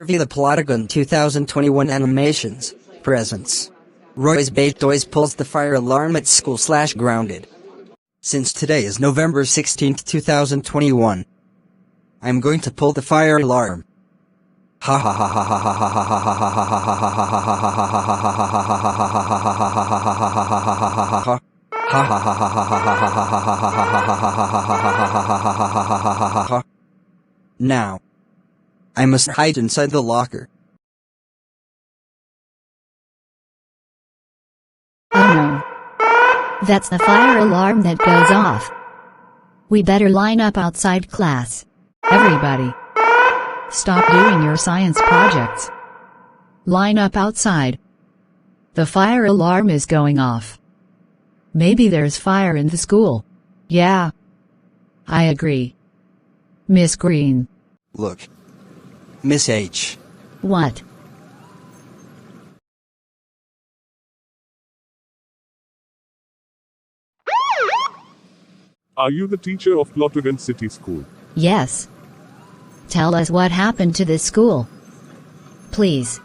Review the Plotagon 2021 animations. Presents. Roy's Bedoys pulls the fire alarm at school/grounded. Since today is November 16th, 2021, I'm going to pull the fire alarm. Ha ha ha ha ha ha ha ha ha ha ha ha. Now, I must hide inside the locker. Oh no. That's the fire alarm that goes off. We better line up outside class. Everybody, stop doing your science projects. Line up outside. The fire alarm is going off. Maybe there's fire in the school. Yeah, I agree. Miss Green. Look. Miss H. What? Are you the teacher of Plotagon City School? Yes. Tell us what happened to this school. Please.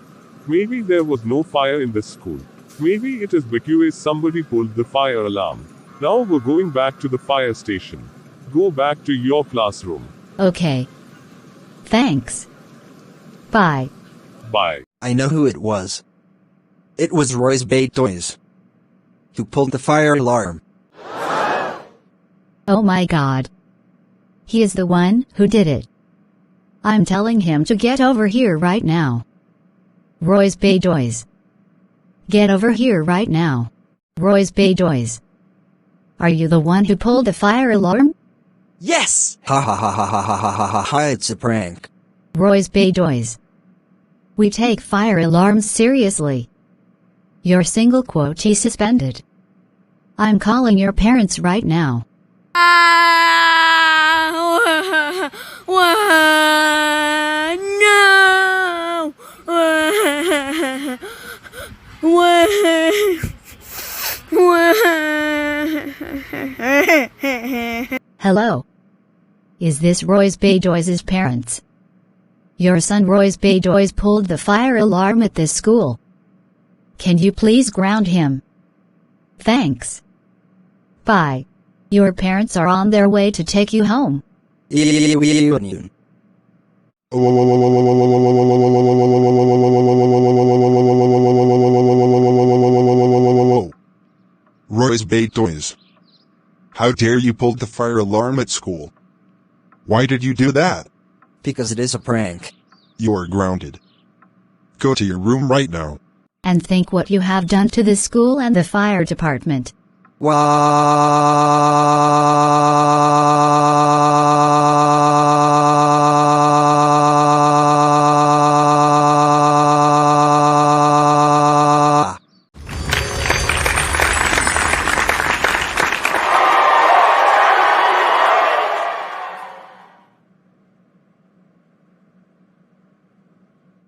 Maybe there was no fire in this school. Maybe it is because somebody pulled the fire alarm. Now we're going back to the fire station. Go back to your classroom. Okay. Thanks. Bye. Bye. I know who it was. It was Roy's Bedoys, who pulled the fire alarm. Oh my God. He is the one who did it. I'm telling him to get over here right now. Roy's Bedoys. Get over here right now. Roy's Bedoys. Are you the one who pulled the fire alarm? Yes! Ha ha ha ha ha ha ha ha ha ha, it's a prank. Roy's Bedoys. We take fire alarms seriously. Your single quotee suspended. I'm calling your parents right now. No! Hello. Is this Roy's Bedoys' parents? Your son Roy's Bedoys pulled the fire alarm at this school. Can you please ground him? Thanks. Bye. Your parents are on their way to take you home. Roy's Bedoys. How dare you pull the fire alarm at school? Why did you do that? Because it is a prank. You're grounded. Go to your room right now. And think what you have done to the school and the fire department. Wow.